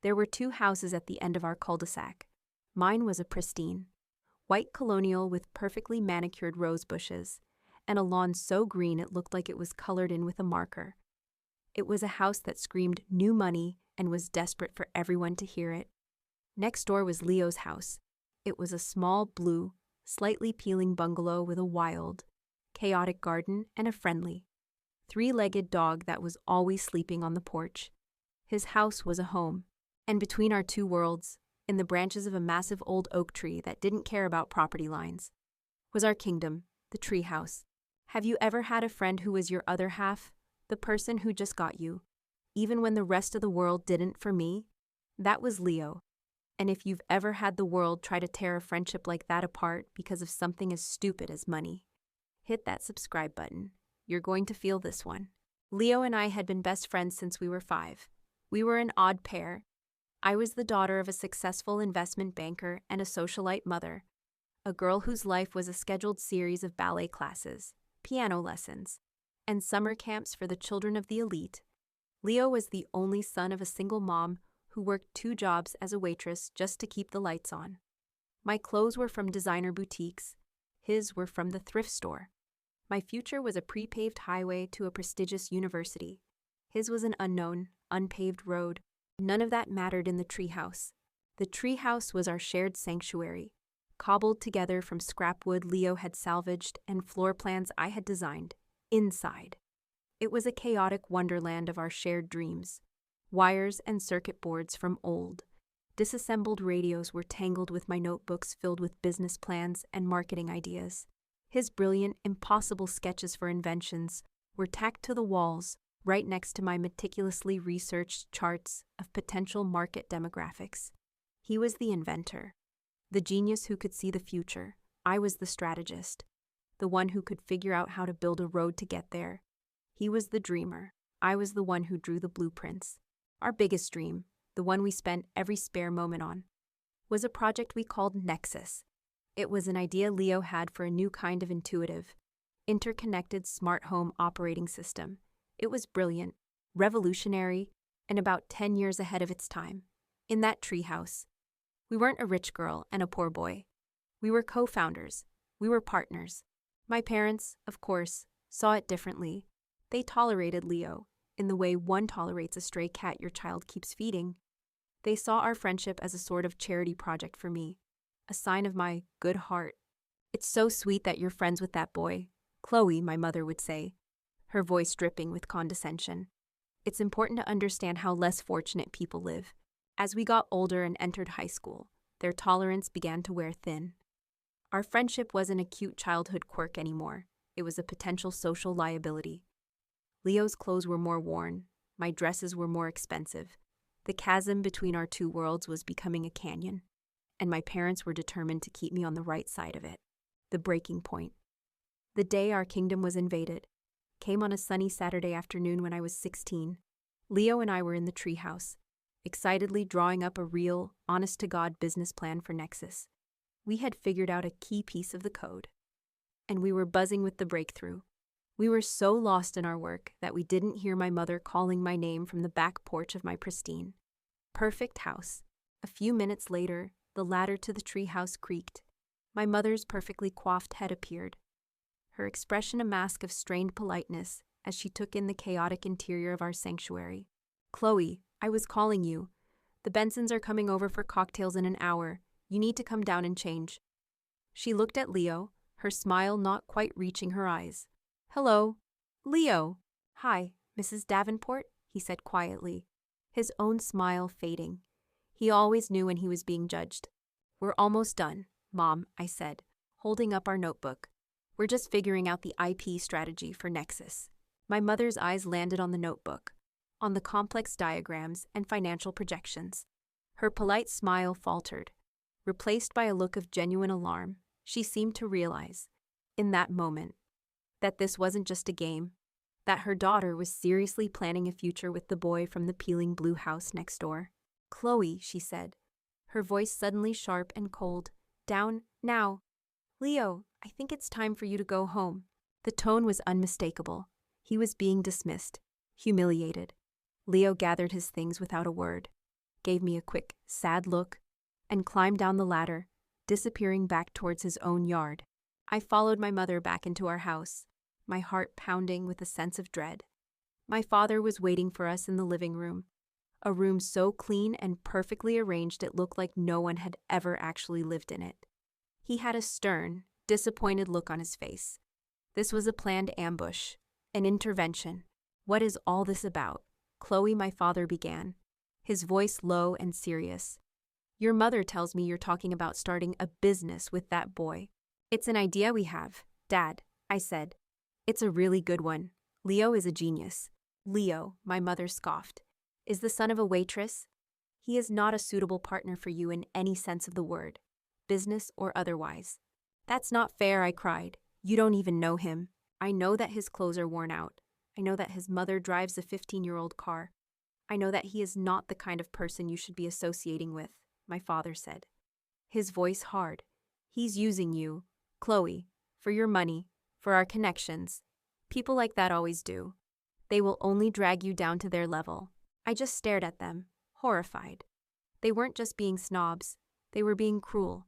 There were two houses at the end of our cul-de-sac. Mine was a pristine, white colonial with perfectly manicured rose bushes, and a lawn so green it looked like it was colored in with a marker. It was a house that screamed new money and was desperate for everyone to hear it. Next door was Leo's house. It was a small, blue, slightly peeling bungalow with a wild, chaotic garden and a friendly, three-legged dog that was always sleeping on the porch. His house was a home, and between our two worlds, in the branches of a massive old oak tree that didn't care about property lines, was our kingdom, the tree house. Have you ever had a friend who was your other half, the person who just got you, even when the rest of the world didn't? For me, that was Leo. And if you've ever had the world try to tear a friendship like that apart because of something as stupid as money, hit that subscribe button. You're going to feel this one. Leo and I had been best friends since we were 5. We were an odd pair. I was the daughter of a successful investment banker and a socialite mother, a girl whose life was a scheduled series of ballet classes, piano lessons, and summer camps for the children of the elite. Leo was the only son of a single mom who worked 2 jobs as a waitress just to keep the lights on. My clothes were from designer boutiques. His were from the thrift store. My future was a pre-paved highway to a prestigious university. His was an unknown, unpaved road. None of that mattered in the treehouse. The treehouse was our shared sanctuary, cobbled together from scrap wood Leo had salvaged and floor plans I had designed, inside. It was a chaotic wonderland of our shared dreams. Wires and circuit boards from old, disassembled radios were tangled with my notebooks filled with business plans and marketing ideas. His brilliant, impossible sketches for inventions were tacked to the walls, right next to my meticulously researched charts of potential market demographics. He was the inventor, the genius who could see the future. I was the strategist, the one who could figure out how to build a road to get there. He was the dreamer. I was the one who drew the blueprints. Our biggest dream, the one we spent every spare moment on, was a project we called Nexus. It was an idea Leo had for a new kind of intuitive, interconnected smart home operating system. It was brilliant, revolutionary, and about 10 years ahead of its time. In that treehouse, we weren't a rich girl and a poor boy. We were co-founders. We were partners. My parents, of course, saw it differently. They tolerated Leo in the way one tolerates a stray cat your child keeps feeding. They saw our friendship as a sort of charity project for me, a sign of my good heart. "It's so sweet that you're friends with that boy, Chloe," my mother would say, her voice dripping with condescension. It's important to understand how less fortunate people live. As we got older and entered high school, their tolerance began to wear thin. Our friendship wasn't a cute childhood quirk anymore. It was a potential social liability. Leo's clothes were more worn. My dresses were more expensive. The chasm between our two worlds was becoming a canyon, and my parents were determined to keep me on the right side of it. The breaking point. The day our kingdom was invaded came on a sunny Saturday afternoon when I was 16. Leo and I were in the treehouse, excitedly drawing up a real, honest-to-God business plan for Nexus. We had figured out a key piece of the code, and we were buzzing with the breakthrough. We were so lost in our work that we didn't hear my mother calling my name from the back porch of my pristine, perfect house. A few minutes later, the ladder to the treehouse creaked. My mother's perfectly coiffed head appeared, her expression a mask of strained politeness as she took in the chaotic interior of our sanctuary. "Chloe, I was calling you. The Bensons are coming over for cocktails in an hour. You need to come down and change." She looked at Leo, her smile not quite reaching her eyes. "Hello, Leo." "Hi, Mrs. Davenport," he said quietly, his own smile fading. He always knew when he was being judged. "We're almost done, Mom," I said, holding up our notebook. "We're just figuring out the IP strategy for Nexus." My mother's eyes landed on the notebook, on the complex diagrams and financial projections. Her polite smile faltered, replaced by a look of genuine alarm. She seemed to realize, in that moment, that this wasn't just a game, that her daughter was seriously planning a future with the boy from the peeling blue house next door. "Chloe," she said, her voice suddenly sharp and cold, "down, now." "Leo, I think it's time for you to go home." The tone was unmistakable. He was being dismissed, humiliated. Leo gathered his things without a word. gave me a quick, sad look, and climbed down the ladder, disappearing back towards his own yard. I followed my mother back into our house, my heart pounding with a sense of dread. My father was waiting for us in the living room, a room so clean and perfectly arranged it looked like no one had ever actually lived in it. He had a stern, disappointed look on his face. This was a planned ambush, an intervention. "What is all this about?" Chloe, my father began, his voice low and serious. "Your mother tells me you're talking about starting a business with that boy." "It's an idea we have, Dad," I said. "It's a really good one. Leo is a genius." "Leo," my mother scoffed, "is the son of a waitress? He is not a suitable partner for you in any sense of the word, business or otherwise." "That's not fair," I cried. "You don't even know him. I know that his clothes are worn out. I know that his mother drives a 15-year-old car. I know that he is not the kind of person you should be associating with," my father said, his voice hard. "He's using you, Chloe, for your money, for our connections. People like that always do. They will only drag you down to their level." I just stared at them, horrified. They weren't just being snobs, they were being cruel.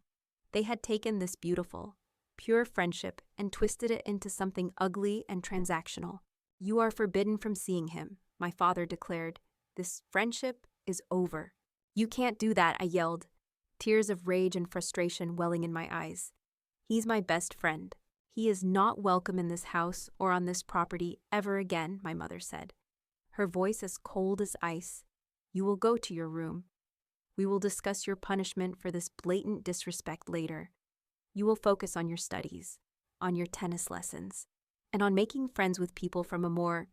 They had taken this beautiful, pure friendship and twisted it into something ugly and transactional. "You are forbidden from seeing him," my father declared. "This friendship is over." "You can't do that," I yelled, tears of rage and frustration welling in my eyes. "He's my best friend. He is not welcome in this house or on this property ever again," my mother said, her voice as cold as ice. "You will go to your room. We will discuss your punishment for this blatant disrespect later. You will focus on your studies, on your tennis lessons, and on making friends with people from a more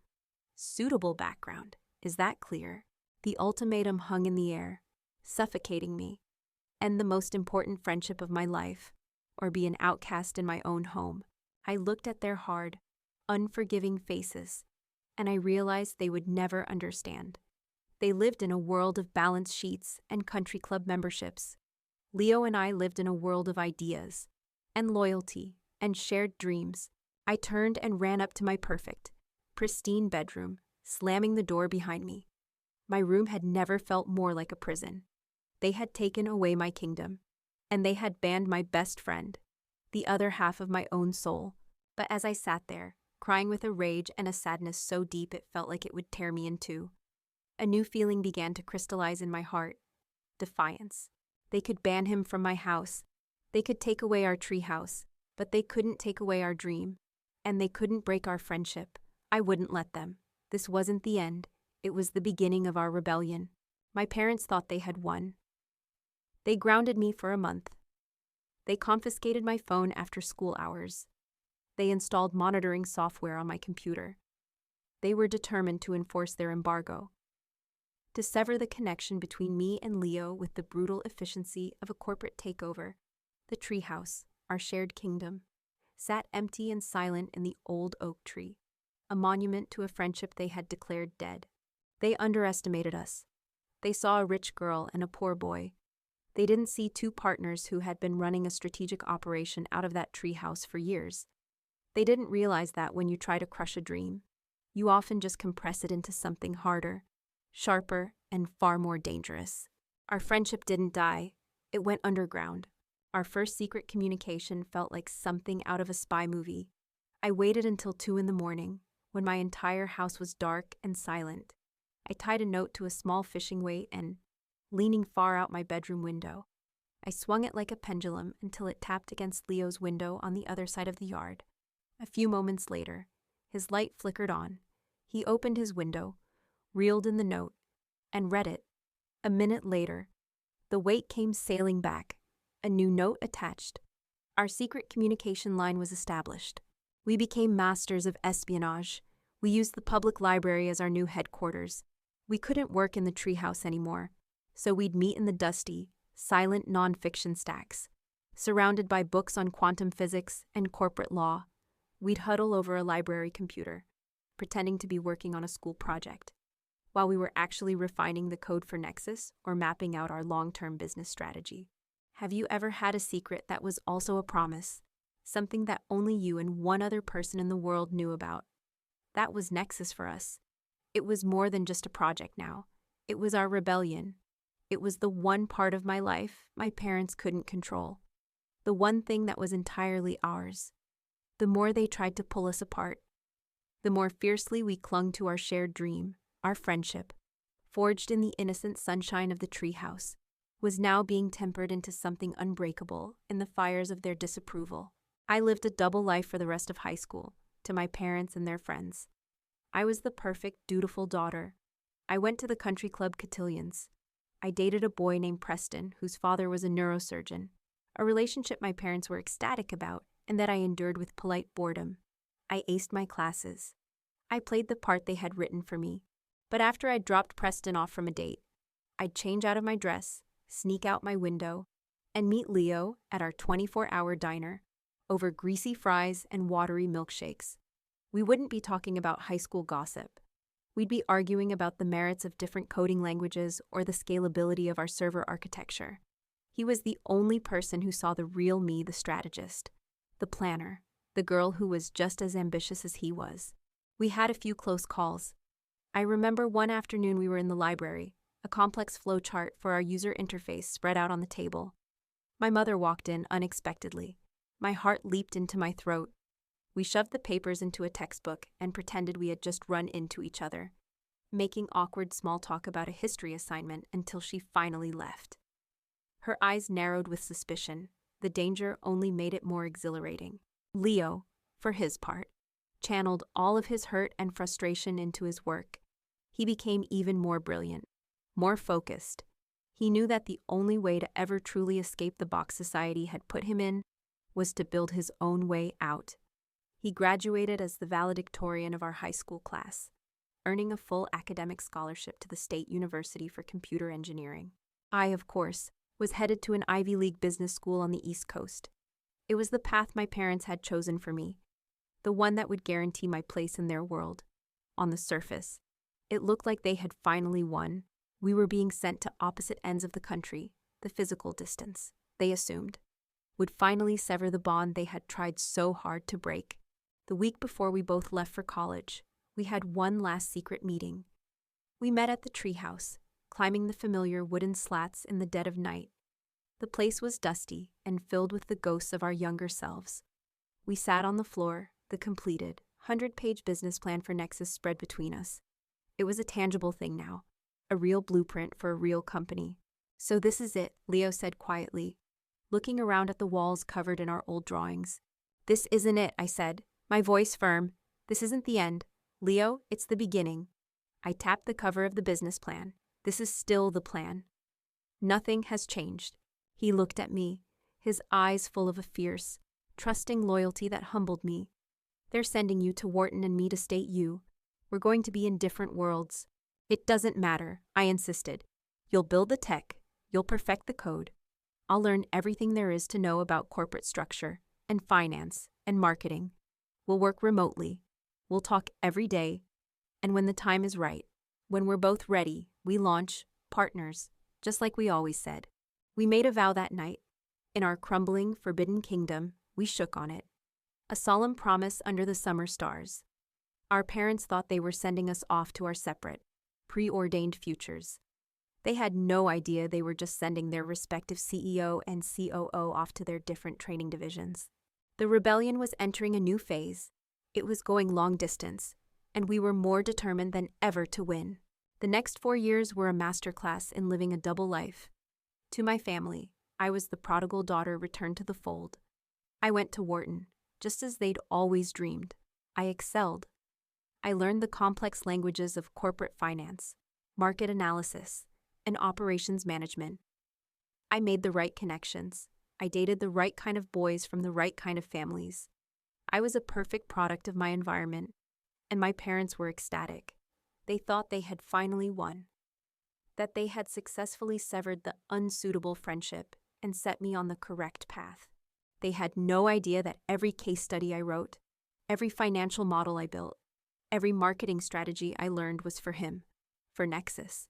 suitable background. Is that clear?" The ultimatum hung in the air, suffocating me. End the most important friendship of my life, or be an outcast in my own home. I looked at their hard, unforgiving faces, and I realized they would never understand. They lived in a world of balance sheets and country club memberships. Leo and I lived in a world of ideas, and loyalty, and shared dreams. I turned and ran up to my perfect, pristine bedroom, slamming the door behind me. My room had never felt more like a prison. They had taken away my kingdom, and they had banned my best friend, the other half of my own soul. But as I sat there, crying with a rage and a sadness so deep it felt like it would tear me in two, a new feeling began to crystallize in my heart: defiance. They could ban him from my house. They could take away our treehouse, but they couldn't take away our dream. And they couldn't break our friendship. I wouldn't let them. This wasn't the end. It was the beginning of our rebellion. My parents thought they had won. They grounded me for a month. They confiscated my phone after school hours. They installed monitoring software on my computer. They were determined to enforce their embargo, to sever the connection between me and Leo with the brutal efficiency of a corporate takeover. The treehouse, our shared kingdom, sat empty and silent in the old oak tree, a monument to a friendship they had declared dead. They underestimated us. They saw a rich girl and a poor boy. They didn't see two partners who had been running a strategic operation out of that treehouse for years. They didn't realize that when you try to crush a dream, you often just compress it into something harder, sharper, and far more dangerous. Our friendship didn't die. It went underground. Our first secret communication felt like something out of a spy movie. I waited until 2 a.m, when my entire house was dark and silent. I tied a note to a small fishing weight and, leaning far out my bedroom window, I swung it like a pendulum until it tapped against Leo's window on the other side of the yard. A few moments later, his light flickered on. He opened his window, reeled in the note, and read it. A minute later, the weight came sailing back, a new note attached. Our secret communication line was established. We became masters of espionage. We used the public library as our new headquarters. We couldn't work in the treehouse anymore, so we'd meet in the dusty, silent non-fiction stacks. Surrounded by books on quantum physics and corporate law, we'd huddle over a library computer, pretending to be working on a school project, while we were actually refining the code for Nexus or mapping out our long-term business strategy. Have you ever had a secret that was also a promise, something that only you and one other person in the world knew about? That was Nexus for us. It was more than just a project now. It was our rebellion. It was the one part of my life my parents couldn't control, the one thing that was entirely ours. The more they tried to pull us apart, the more fiercely we clung to our shared dream. Our friendship, forged in the innocent sunshine of the treehouse, was now being tempered into something unbreakable in the fires of their disapproval. I lived a double life for the rest of high school, to my parents and their friends. I was the perfect, dutiful daughter. I went to the country club cotillions. I dated a boy named Preston, whose father was a neurosurgeon, a relationship my parents were ecstatic about and that I endured with polite boredom. I aced my classes. I played the part they had written for me. But after I dropped Preston off from a date, I'd change out of my dress, sneak out my window, and meet Leo at our 24-hour diner over greasy fries and watery milkshakes. We wouldn't be talking about high school gossip. We'd be arguing about the merits of different coding languages or the scalability of our server architecture. He was the only person who saw the real me, the strategist, the planner, the girl who was just as ambitious as he was. We had a few close calls. I remember one afternoon we were in the library, a complex flowchart for our user interface spread out on the table. My mother walked in unexpectedly. My heart leaped into my throat. We shoved the papers into a textbook and pretended we had just run into each other, making awkward small talk about a history assignment until she finally left. Her eyes narrowed with suspicion. The danger only made it more exhilarating. Leo, for his part, channeled all of his hurt and frustration into his work. He became even more brilliant, more focused. He knew that the only way to ever truly escape the box society had put him in was to build his own way out. He graduated as the valedictorian of our high school class, earning a full academic scholarship to the State University for Computer Engineering. I, of course, was headed to an Ivy League business school on the East Coast. It was the path my parents had chosen for me, the one that would guarantee my place in their world. On the surface, it looked like they had finally won. We were being sent to opposite ends of the country. The physical distance, they assumed, would finally sever the bond they had tried so hard to break. The week before we both left for college, we had one last secret meeting. We met at the treehouse, climbing the familiar wooden slats in the dead of night. The place was dusty and filled with the ghosts of our younger selves. We sat on the floor, the completed, 100-page business plan for Nexus spread between us. It was a tangible thing now, a real blueprint for a real company. "So this is it," Leo said quietly, looking around at the walls covered in our old drawings. "This isn't it," I said, my voice firm. "This isn't the end. Leo, it's the beginning." I tapped the cover of the business plan. "This is still the plan. Nothing has changed." He looked at me, his eyes full of a fierce, trusting loyalty that humbled me. "They're sending you to Wharton and me to State U. We're going to be in different worlds." "It doesn't matter," I insisted. "You'll build the tech, you'll perfect the code. I'll learn everything there is to know about corporate structure, and finance, and marketing. We'll work remotely. We'll talk every day. And when the time is right, when we're both ready, we launch, partners, just like we always said." We made a vow that night. In our crumbling, forbidden kingdom, we shook on it. A solemn promise under the summer stars. Our parents thought they were sending us off to our separate, preordained futures. They had no idea they were just sending their respective CEO and COO off to their different training divisions. The rebellion was entering a new phase. It was going long distance, and we were more determined than ever to win. The next 4 years were a masterclass in living a double life. To my family, I was the prodigal daughter returned to the fold. I went to Wharton, just as they'd always dreamed. I excelled. I learned the complex languages of corporate finance, market analysis, and operations management. I made the right connections. I dated the right kind of boys from the right kind of families. I was a perfect product of my environment, and my parents were ecstatic. They thought they had finally won, that they had successfully severed the unsuitable friendship and set me on the correct path. They had no idea that every case study I wrote, every financial model I built, every marketing strategy I learned was for him, for Nexus.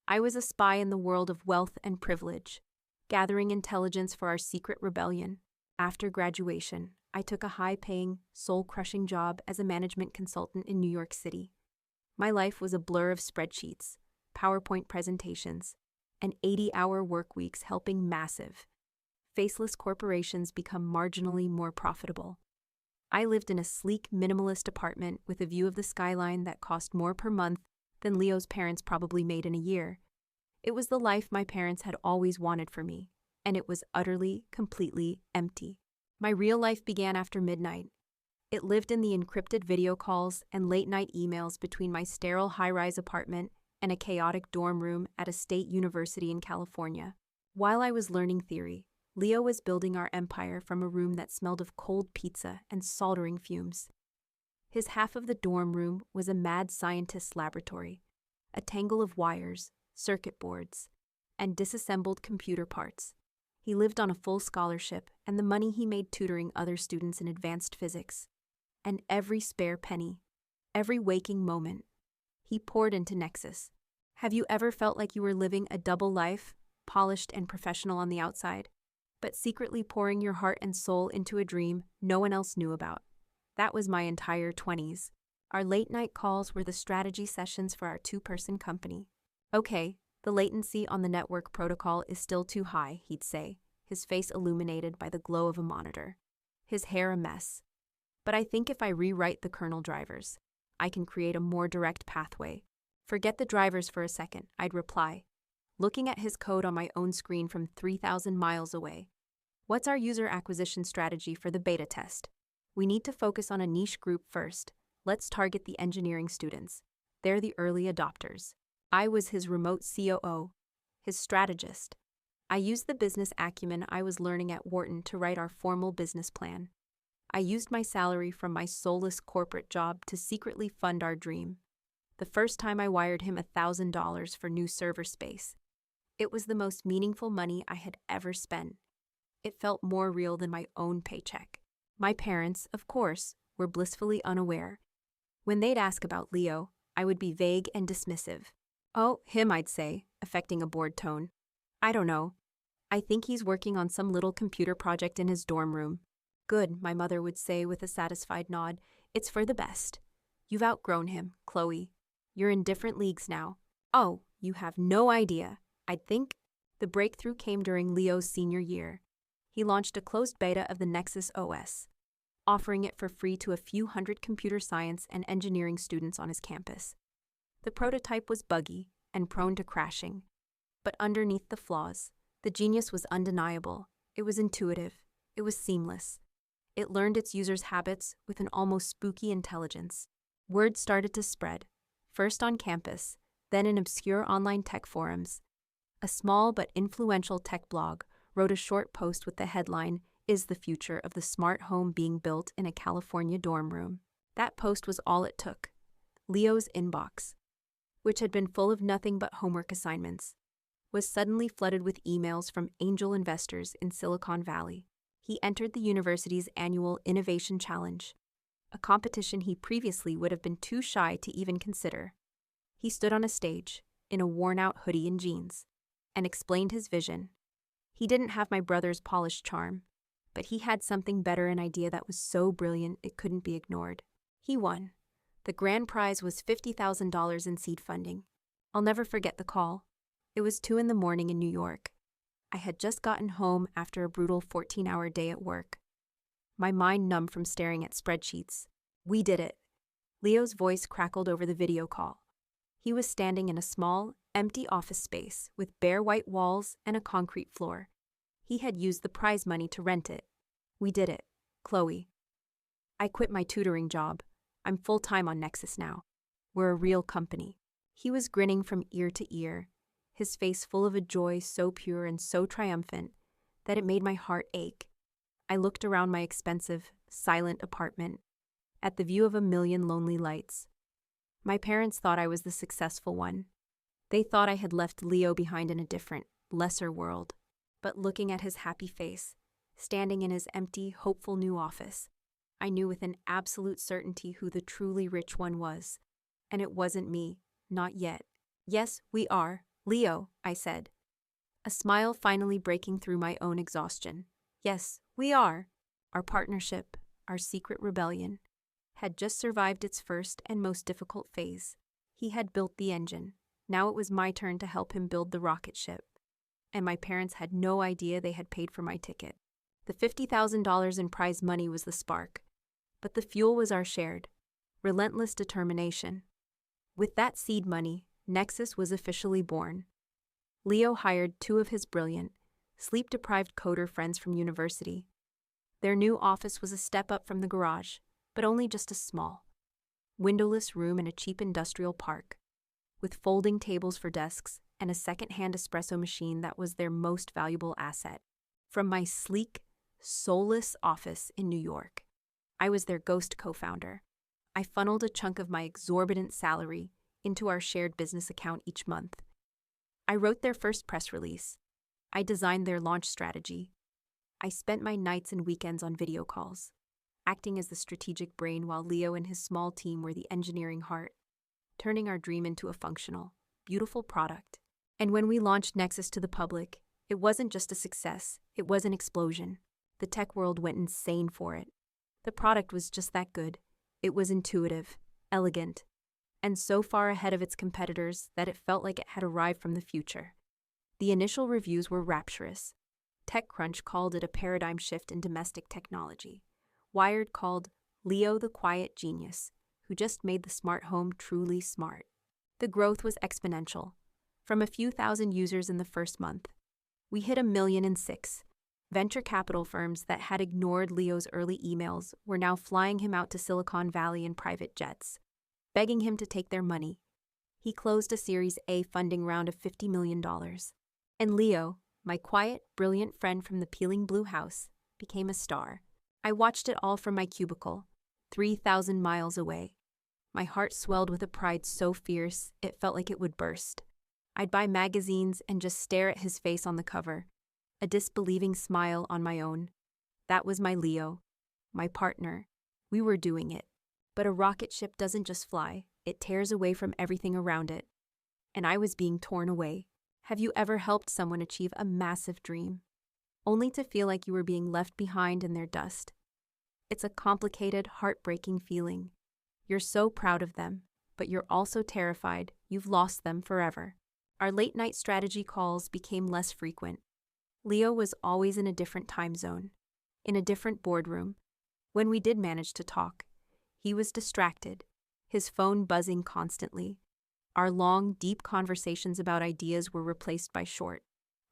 I was a spy in the world of wealth and privilege, gathering intelligence for our secret rebellion. After graduation, I took a high-paying, soul-crushing job as a management consultant in New York City. My life was a blur of spreadsheets, PowerPoint presentations, and 80-hour work weeks helping massive, faceless corporations become marginally more profitable. I lived in a sleek, minimalist apartment with a view of the skyline that cost more per month than Leo's parents probably made in a year. It was the life my parents had always wanted for me, and it was utterly, completely empty. My real life began after midnight. It lived in the encrypted video calls and late-night emails between my sterile high-rise apartment and a chaotic dorm room at a state university in California. While I was learning theory, Leo was building our empire from a room that smelled of cold pizza and soldering fumes. His half of the dorm room was a mad scientist's laboratory, a tangle of wires, circuit boards, and disassembled computer parts. He lived on a full scholarship and the money he made tutoring other students in advanced physics. And every spare penny, every waking moment, he poured into Nexus. Have you ever felt like you were living a double life, polished and professional on the outside, but secretly pouring your heart and soul into a dream no one else knew about? That was my entire 20s. Our late-night calls were the strategy sessions for our two-person company. Okay, the latency on the network protocol is still too high, he'd say, his face illuminated by the glow of a monitor, his hair a mess. But I think if I rewrite the kernel drivers, I can create a more direct pathway. Forget the drivers for a second, I'd reply, looking at his code on my own screen from 3,000 miles away. What's our user acquisition strategy for the beta test? We need to focus on a niche group first. Let's target the engineering students. They're the early adopters. I was his remote COO, his strategist. I used the business acumen I was learning at Wharton to write our formal business plan. I used my salary from my soulless corporate job to secretly fund our dream. The first time I wired him $1,000 for new server space. It was the most meaningful money I had ever spent. It felt more real than my own paycheck. My parents, of course, were blissfully unaware. When they'd ask about Leo, I would be vague and dismissive. Oh, him, I'd say, affecting a bored tone. I don't know. I think he's working on some little computer project in his dorm room. Good, my mother would say with a satisfied nod. It's for the best. You've outgrown him, Chloe. You're in different leagues now. Oh, you have no idea. I'd think. The breakthrough came during Leo's senior year. He launched a closed beta of the Nexus OS, offering it for free to a few hundred computer science and engineering students on his campus. The prototype was buggy and prone to crashing, but underneath the flaws, the genius was undeniable. It was intuitive. It was seamless. It learned its users' habits with an almost spooky intelligence. Word started to spread, first on campus, then in obscure online tech forums. A small but influential tech blog wrote a short post with the headline, "Is the future of the smart home being built in a California dorm room?" That post was all it took. Leo's inbox, which had been full of nothing but homework assignments, was suddenly flooded with emails from angel investors in Silicon Valley. He entered the university's annual Innovation Challenge, a competition he previously would have been too shy to even consider. He stood on a stage, in a worn-out hoodie and jeans, and explained his vision. He didn't have my brother's polished charm, but he had something better, an idea that was so brilliant it couldn't be ignored. He won. The grand prize was $50,000 in seed funding. I'll never forget the call. It was 2 a.m. in New York. I had just gotten home after a brutal 14-hour day at work. My mind numb from staring at spreadsheets. We did it. Leo's voice crackled over the video call. He was standing in a small, empty office space with bare white walls and a concrete floor. He had used the prize money to rent it. We did it, Chloe. I quit my tutoring job. I'm full-time on Nexus now. We're a real company. He was grinning from ear to ear, his face full of a joy so pure and so triumphant that it made my heart ache. I looked around my expensive, silent apartment, at the view of a million lonely lights. My parents thought I was the successful one. They thought I had left Leo behind in a different, lesser world. But looking at his happy face, standing in his empty, hopeful new office, I knew with an absolute certainty who the truly rich one was. And it wasn't me, not yet. Yes, we are, Leo, I said, a smile finally breaking through my own exhaustion. Yes, we are. Our partnership, our secret rebellion, had just survived its first and most difficult phase. He had built the engine, Now it was my turn to help him build the rocket ship. And my parents had no idea they had paid for my ticket. The $50,000 in prize money was the spark, but the fuel was our shared, relentless determination. With that seed money, Nexus was officially born. Leo hired two of his brilliant, sleep-deprived coder friends from university. Their new office was a step up from the garage, but only just a small, windowless room in a cheap industrial park, with folding tables for desks and a second-hand espresso machine that was their most valuable asset. From my sleek, soulless office in New York, I was their ghost co-founder. I funneled a chunk of my exorbitant salary into our shared business account each month. I wrote their first press release. I designed their launch strategy. I spent my nights and weekends on video calls, acting as the strategic brain while Leo and his small team were the engineering heart, turning our dream into a functional, beautiful product. And when we launched Nexus to the public, it wasn't just a success, it was an explosion. The tech world went insane for it. The product was just that good. It was intuitive, elegant, and so far ahead of its competitors that it felt like it had arrived from the future. The initial reviews were rapturous. TechCrunch called it a paradigm shift in domestic technology. Wired called Leo the quiet genius, who just made the smart home truly smart. The growth was exponential. From a few thousand users in the first month, we hit 1 million in 6. Venture capital firms that had ignored Leo's early emails were now flying him out to Silicon Valley in private jets, begging him to take their money. He closed a Series A funding round of $50 million. And Leo, my quiet, brilliant friend from the peeling blue house, became a star. I watched it all from my cubicle, 3,000 miles away. My heart swelled with a pride so fierce it felt like it would burst. I'd buy magazines and just stare at his face on the cover, a disbelieving smile on my own. That was my Leo, my partner. We were doing it. But a rocket ship doesn't just fly, it tears away from everything around it. And I was being torn away. Have you ever helped someone achieve a massive dream, only to feel like you were being left behind in their dust? It's a complicated, heartbreaking feeling. You're so proud of them, but you're also terrified you've lost them forever. Our late-night strategy calls became less frequent. Leo was always in a different time zone, in a different boardroom. When we did manage to talk, he was distracted, his phone buzzing constantly. Our long, deep conversations about ideas were replaced by short,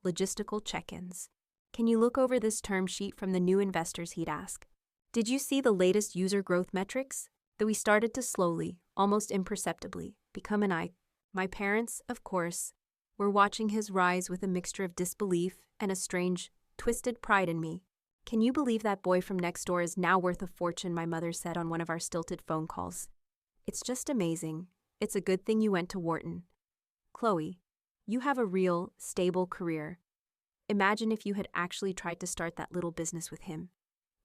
logistical check-ins. Can you look over this term sheet from the new investors, he'd ask. Did you see the latest user growth metrics? That we started to slowly, almost imperceptibly, become an icon. My parents, of course, were watching his rise with a mixture of disbelief and a strange, twisted pride in me. Can you believe that boy from next door is now worth a fortune, my mother said on one of our stilted phone calls. It's just amazing. It's a good thing you went to Wharton. Chloe, you have a real, stable career. Imagine if you had actually tried to start that little business with him.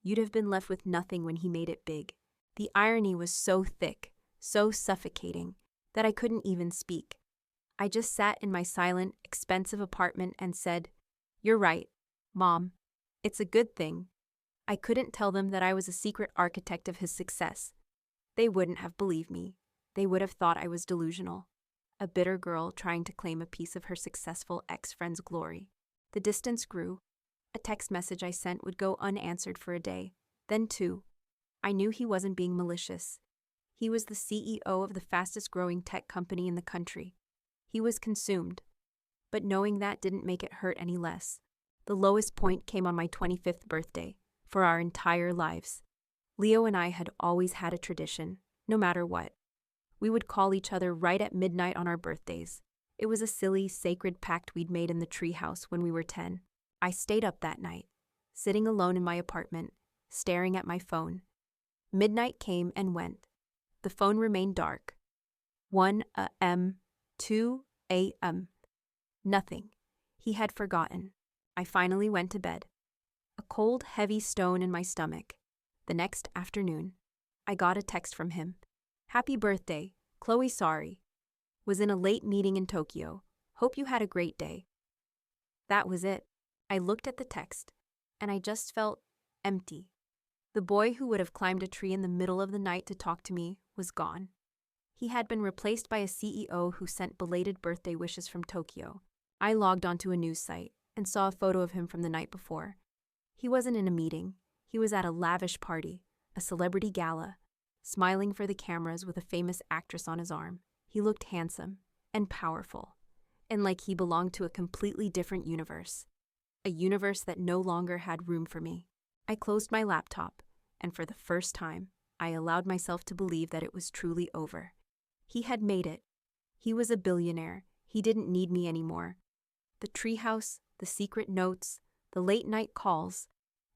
You'd have been left with nothing when he made it big. The irony was so thick, so suffocating, that I couldn't even speak. I just sat in my silent, expensive apartment and said, "You're right, Mom. It's a good thing." I couldn't tell them that I was a secret architect of his success. They wouldn't have believed me. They would have thought I was delusional, a bitter girl trying to claim a piece of her successful ex-friend's glory. The distance grew. A text message I sent would go unanswered for a day, then 2. I knew he wasn't being malicious. He was the CEO of the fastest-growing tech company in the country. He was consumed. But knowing that didn't make it hurt any less. The lowest point came on my 25th birthday, for our entire lives. Leo and I had always had a tradition, no matter what. We would call each other right at midnight on our birthdays. It was a silly, sacred pact we'd made in the treehouse when we were 10. I stayed up that night, sitting alone in my apartment, staring at my phone. Midnight came and went. The phone remained dark. 1 a.m., 2 a.m. Nothing. He had forgotten. I finally went to bed. A cold, heavy stone in my stomach. The next afternoon, I got a text from him. "Happy birthday, Chloe, sorry. Was in a late meeting in Tokyo. Hope you had a great day." That was it. I looked at the text, and I just felt empty. The boy who would have climbed a tree in the middle of the night to talk to me was gone. He had been replaced by a CEO who sent belated birthday wishes from Tokyo. I logged onto a news site and saw a photo of him from the night before. He wasn't in a meeting. He was at a lavish party, a celebrity gala, smiling for the cameras with a famous actress on his arm. He looked handsome and powerful, and like he belonged to a completely different universe, a universe that no longer had room for me. I closed my laptop, and for the first time, I allowed myself to believe that it was truly over. He had made it. He was a billionaire. He didn't need me anymore. The treehouse, the secret notes, the late-night calls,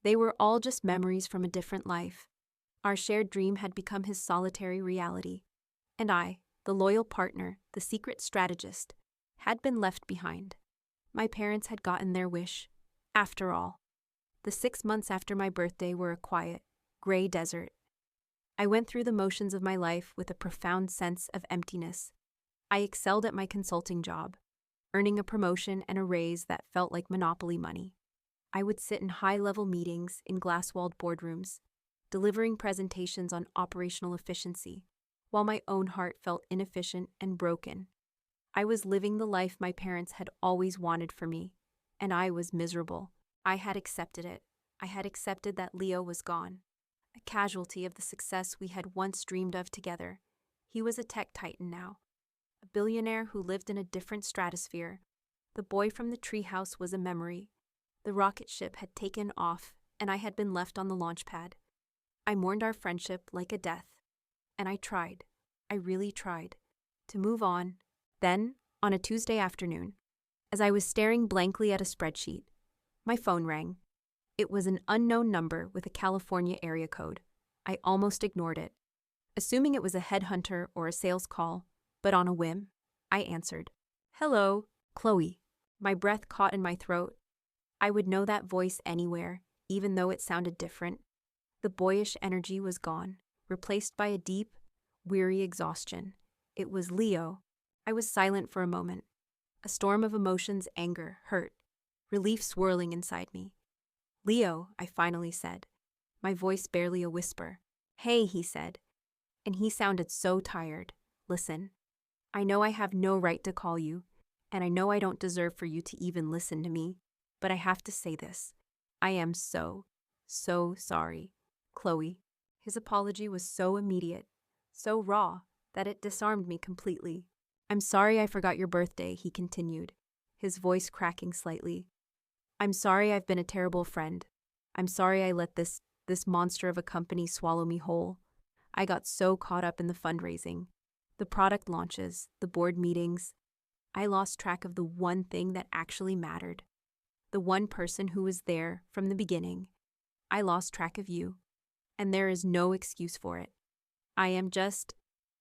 they were all just memories from a different life. Our shared dream had become his solitary reality. And I, the loyal partner, the secret strategist, had been left behind. My parents had gotten their wish. After all, the 6 months after my birthday were a quiet, gray desert. I went through the motions of my life with a profound sense of emptiness. I excelled at my consulting job, earning a promotion and a raise that felt like monopoly money. I would sit in high-level meetings in glass-walled boardrooms, delivering presentations on operational efficiency, while my own heart felt inefficient and broken. I was living the life my parents had always wanted for me, and I was miserable. I had accepted it. I had accepted that Leo was gone, a casualty of the success we had once dreamed of together. He was a tech titan now, a billionaire who lived in a different stratosphere. The boy from the treehouse was a memory. The rocket ship had taken off, and I had been left on the launch pad. I mourned our friendship like a death, and I tried, I really tried, to move on. Then, on a Tuesday afternoon, as I was staring blankly at a spreadsheet, my phone rang. It was an unknown number with a California area code. I almost ignored it, assuming it was a headhunter or a sales call, but on a whim, I answered. "Hello, Chloe." My breath caught in my throat. I would know that voice anywhere, even though it sounded different. The boyish energy was gone, replaced by a deep, weary exhaustion. It was Leo. I was silent for a moment. A storm of emotions, anger, hurt, relief swirling inside me. "Leo," I finally said, my voice barely a whisper. "Hey," he said, and he sounded so tired. "Listen, I know I have no right to call you, and I know I don't deserve for you to even listen to me, but I have to say this. I am so sorry, Chloe." His apology was so immediate, so raw, that it disarmed me completely. "I'm sorry I forgot your birthday," he continued, his voice cracking slightly. "I'm sorry I've been a terrible friend. I'm sorry I let this monster of a company swallow me whole. I got so caught up in the fundraising, the product launches, the board meetings. I lost track of the one thing that actually mattered. The one person who was there from the beginning. I lost track of you, and there is no excuse for it. I am just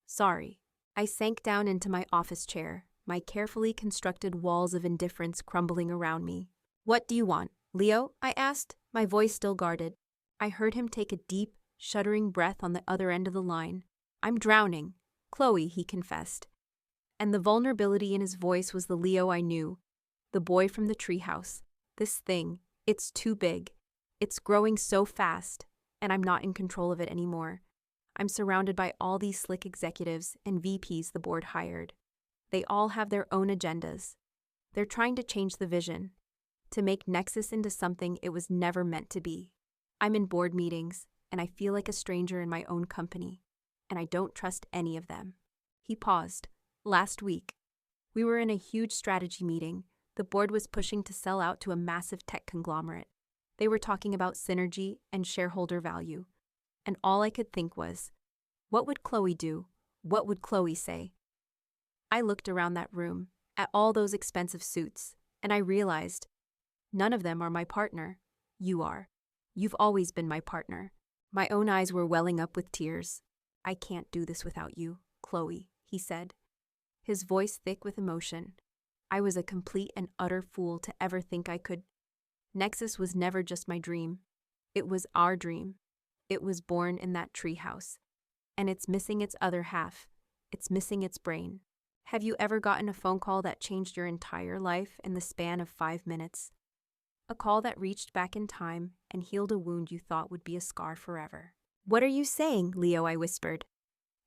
sorry." I sank down into my office chair, my carefully constructed walls of indifference crumbling around me. "What do you want, Leo?" I asked, my voice still guarded. I heard him take a deep, shuddering breath on the other end of the line. "I'm drowning, Chloe," he confessed. And the vulnerability in his voice was the Leo I knew, the boy from the treehouse. "This thing, it's too big. It's growing so fast, and I'm not in control of it anymore. I'm surrounded by all these slick executives and VPs the board hired. They all have their own agendas. They're trying to change the vision, to make Nexus into something it was never meant to be. I'm in board meetings, and I feel like a stranger in my own company, and I don't trust any of them." He paused. "Last week, we were in a huge strategy meeting. The board was pushing to sell out to a massive tech conglomerate. They were talking about synergy and shareholder value. And all I could think was, what would Chloe do? What would Chloe say?" I looked around that room, at all those expensive suits, and I realized, none of them are my partner. You are. You've always been my partner. My own eyes were welling up with tears. "I can't do this without you, Chloe," he said, his voice thick with emotion. I was a complete and utter fool to ever think I could. Nexus was never just my dream. It was our dream. It was born in that treehouse. And it's missing its other half. It's missing its brain. Have you ever gotten a phone call that changed your entire life in the span of 5 minutes? A call that reached back in time and healed a wound you thought would be a scar forever. "What are you saying, Leo?" I whispered.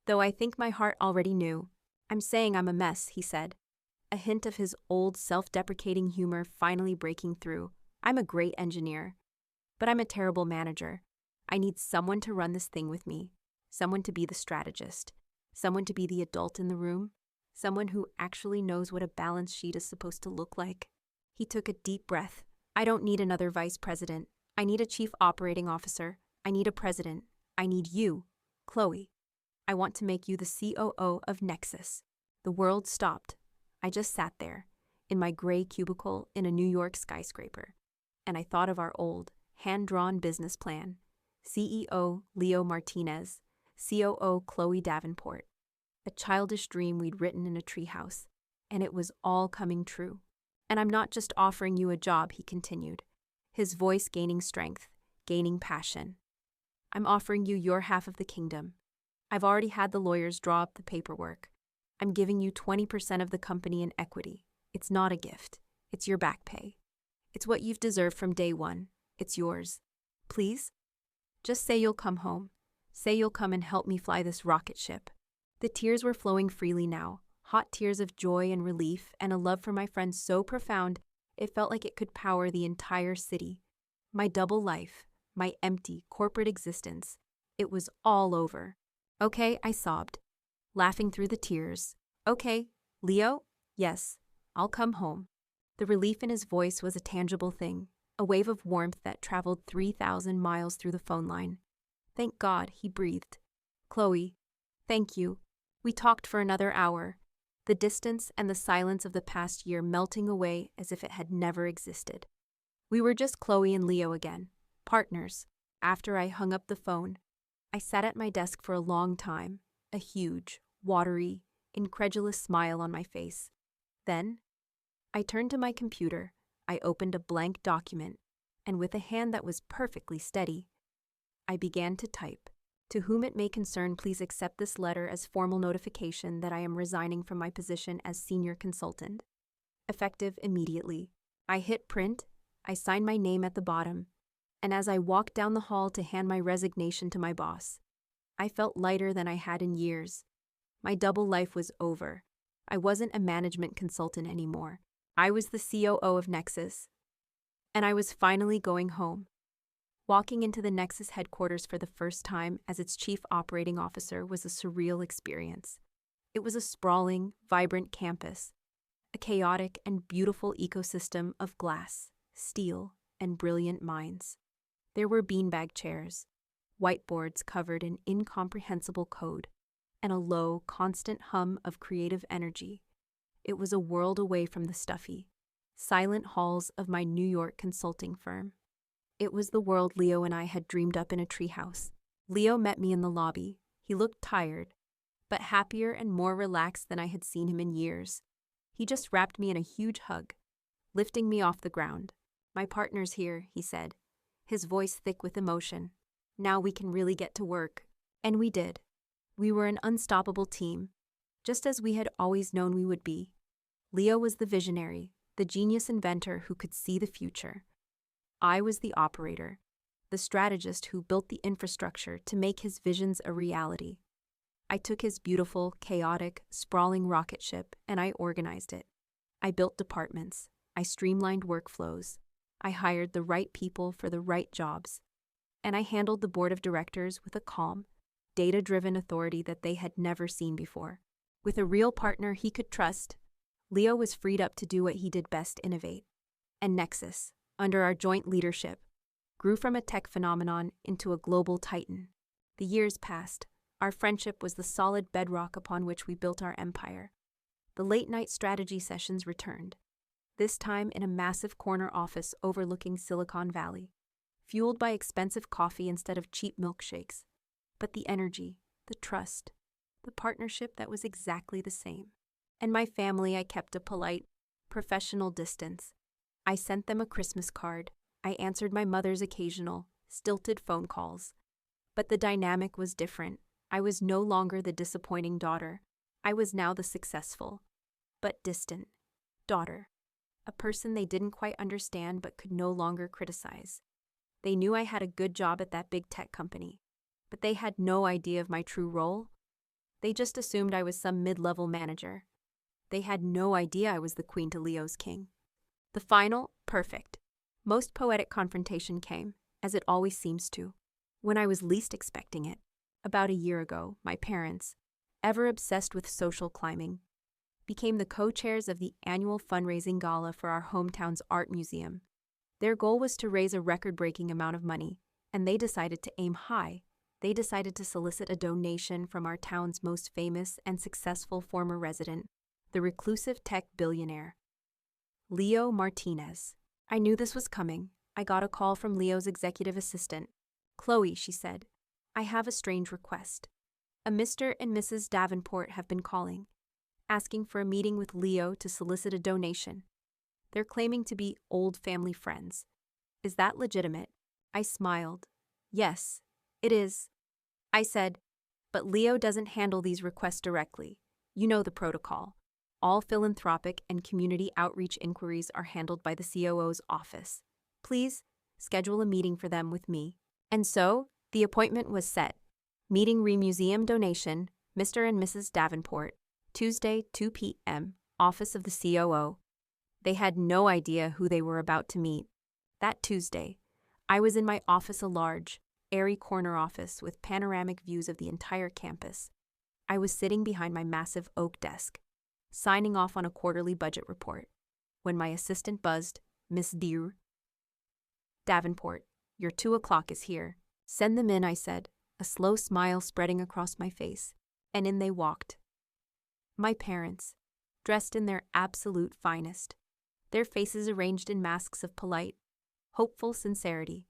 Though I think my heart already knew. I'm saying I'm a mess, he said, a hint of his old self-deprecating humor finally breaking through. I'm a great engineer, but I'm a terrible manager. I need someone to run this thing with me, someone to be the strategist, someone to be the adult in the room, someone who actually knows what a balance sheet is supposed to look like. He took a deep breath. I don't need another vice president. I need a chief operating officer. I need a president. I need you, Chloe. I want to make you the COO of Nexus. The world stopped. I just sat there, in my gray cubicle in a New York skyscraper, and I thought of our old, hand-drawn business plan. CEO Leo Martinez, COO Chloe Davenport. A childish dream we'd written in a treehouse, and it was all coming true. And I'm not just offering you a job, he continued, his voice gaining strength, gaining passion. I'm offering you your half of the kingdom. I've already had the lawyers draw up the paperwork. I'm giving you 20% of the company in equity. It's not a gift. It's your back pay. It's what you've deserved from day one. It's yours. Please? Just say you'll come home. Say you'll come and help me fly this rocket ship. The tears were flowing freely now, hot tears of joy and relief and a love for my friend so profound it felt like it could power the entire city. My double life, my empty corporate existence, it was all over. Okay, I sobbed, laughing through the tears. Okay, Leo? Yes, I'll come home. The relief in his voice was a tangible thing, a wave of warmth that traveled 3,000 miles through the phone line. Thank God, he breathed. Chloe, thank you. We talked for another hour, the distance and the silence of the past year melting away as if it had never existed. We were just Chloe and Leo again, partners. After I hung up the phone, I sat at my desk for a long time, a huge, watery, incredulous smile on my face. Then, I turned to my computer, I opened a blank document, and with a hand that was perfectly steady, I began to type. To whom it may concern, please accept this letter as formal notification that I am resigning from my position as senior consultant. Effective immediately. I hit print, I signed my name at the bottom, and as I walked down the hall to hand my resignation to my boss, I felt lighter than I had in years. My double life was over. I wasn't a management consultant anymore. I was the COO of Nexus, and I was finally going home. Walking into the Nexus headquarters for the first time as its chief operating officer was a surreal experience. It was a sprawling, vibrant campus, a chaotic and beautiful ecosystem of glass, steel, and brilliant minds. There were beanbag chairs, whiteboards covered in incomprehensible code, and a low, constant hum of creative energy. It was a world away from the stuffy, silent halls of my New York consulting firm. It was the world Leo and I had dreamed up in a treehouse. Leo met me in the lobby. He looked tired, but happier and more relaxed than I had seen him in years. He just wrapped me in a huge hug, lifting me off the ground. My partner's here, he said, his voice thick with emotion. Now we can really get to work. And we did. We were an unstoppable team, just as we had always known we would be. Leo was the visionary, the genius inventor who could see the future. I was the operator, the strategist who built the infrastructure to make his visions a reality. I took his beautiful, chaotic, sprawling rocket ship and I organized it. I built departments. I streamlined workflows. I hired the right people for the right jobs. And I handled the board of directors with a calm, data-driven authority that they had never seen before. With a real partner he could trust, Leo was freed up to do what he did best: innovate. And Nexus, under our joint leadership, grew from a tech phenomenon into a global titan. The years passed. Our friendship was the solid bedrock upon which we built our empire. The late-night strategy sessions returned, this time in a massive corner office overlooking Silicon Valley, fueled by expensive coffee instead of cheap milkshakes. But the energy, the trust, the partnership, that was exactly the same. And my family, I kept a polite, professional distance. I sent them a Christmas card. I answered my mother's occasional, stilted phone calls. But the dynamic was different. I was no longer the disappointing daughter. I was now the successful, but distant, daughter. A person they didn't quite understand but could no longer criticize. They knew I had a good job at that big tech company, but they had no idea of my true role. They just assumed I was some mid-level manager. They had no idea I was the queen to Leo's king. The final, perfect, most poetic confrontation came, as it always seems to, when I was least expecting it. About a year ago, my parents, ever obsessed with social climbing, became the co-chairs of the annual fundraising gala for our hometown's art museum. Their goal was to raise a record-breaking amount of money, and they decided to aim high. They decided to solicit a donation from our town's most famous and successful former resident, the reclusive tech billionaire, Leo Martinez. I knew this was coming. I got a call from Leo's executive assistant. "Chloe," she said, "I have a strange request. A Mr. and Mrs. Davenport have been calling, asking for a meeting with Leo to solicit a donation. They're claiming to be old family friends. Is that legitimate?" I smiled. "Yes, it is." I said, "But Leo doesn't handle these requests directly. You know the protocol. All philanthropic and community outreach inquiries are handled by the COO's office. Please schedule a meeting for them with me." And so, the appointment was set. Meeting Museum donation, Mr. and Mrs. Davenport, Tuesday, 2 p.m., office of the COO. They had no idea who they were about to meet. That Tuesday, I was in my office, a large, airy corner office with panoramic views of the entire campus. I was sitting behind my massive oak desk, signing off on a quarterly budget report, when my assistant buzzed, "Miss Davenport, your 2 o'clock is here." "Send them in," I said, a slow smile spreading across my face, and in they walked. My parents, dressed in their absolute finest, their faces arranged in masks of polite, hopeful sincerity.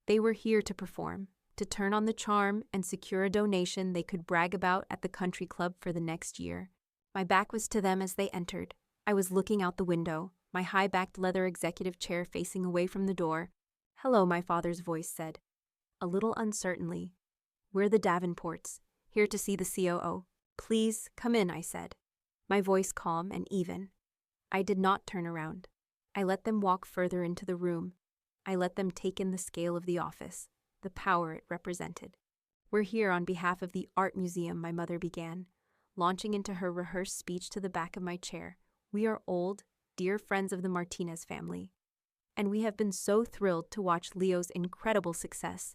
They were here to perform, to turn on the charm and secure a donation they could brag about at the country club for the next year. My back was to them as they entered. I was looking out the window, my high-backed leather executive chair facing away from the door. "Hello," my father's voice said, a little uncertainly. "We're the Davenports, here to see the COO. Please come in," I said, my voice calm and even. I did not turn around. I let them walk further into the room. I let them take in the scale of the office, the power it represented. "We're here on behalf of the art museum," my mother began, launching into her rehearsed speech to the back of my chair. "We are old, dear friends of the Martinez family, and we have been so thrilled to watch Leo's incredible success.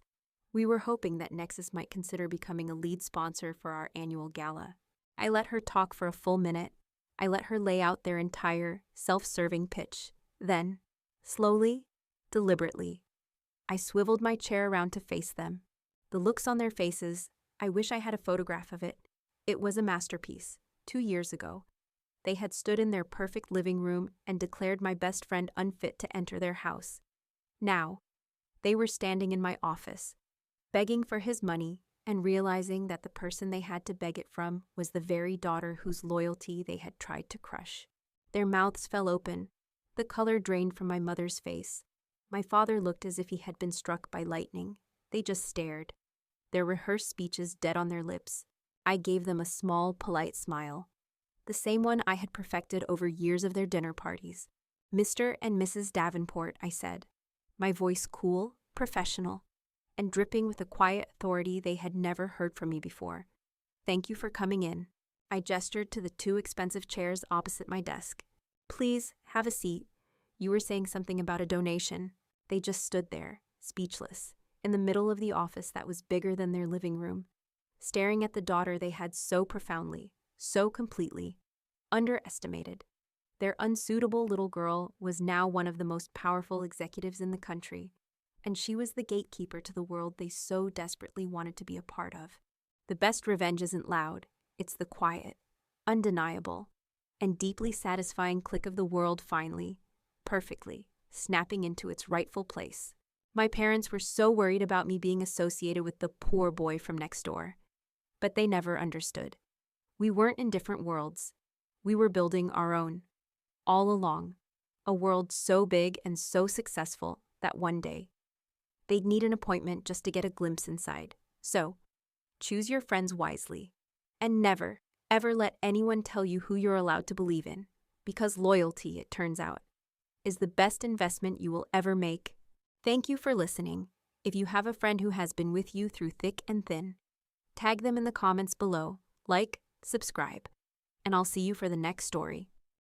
We were hoping that Nexus might consider becoming a lead sponsor for our annual gala." I let her talk for a full minute. I let her lay out their entire, self-serving pitch. Then, slowly, deliberately, I swiveled my chair around to face them. The looks on their faces, I wish I had a photograph of it. It was a masterpiece. 2 years ago, they had stood in their perfect living room and declared my best friend unfit to enter their house. Now, they were standing in my office, begging for his money and realizing that the person they had to beg it from was the very daughter whose loyalty they had tried to crush. Their mouths fell open. The color drained from my mother's face. My father looked as if he had been struck by lightning. They just stared, their rehearsed speeches dead on their lips. I gave them a small, polite smile, the same one I had perfected over years of their dinner parties. "Mr. and Mrs. Davenport," I said, my voice cool, professional, and dripping with a quiet authority they had never heard from me before. "Thank you for coming in." I gestured to the 2 expensive chairs opposite my desk. "Please, have a seat. You were saying something about a donation." They just stood there, speechless, in the middle of the office that was bigger than their living room, staring at the daughter they had so profoundly, so completely underestimated. Their unsuitable little girl was now one of the most powerful executives in the country, and she was the gatekeeper to the world they so desperately wanted to be a part of. The best revenge isn't loud, it's the quiet, undeniable, and deeply satisfying click of the world finally, perfectly, snapping into its rightful place. My parents were so worried about me being associated with the poor boy from next door, but they never understood. We weren't in different worlds. We were building our own, all along, a world so big and so successful that one day, they'd need an appointment just to get a glimpse inside. So, choose your friends wisely, and never, ever let anyone tell you who you're allowed to believe in, because loyalty, it turns out, is the best investment you will ever make. Thank you for listening. If you have a friend who has been with you through thick and thin, tag them in the comments below. Like, subscribe, and I'll see you for the next story.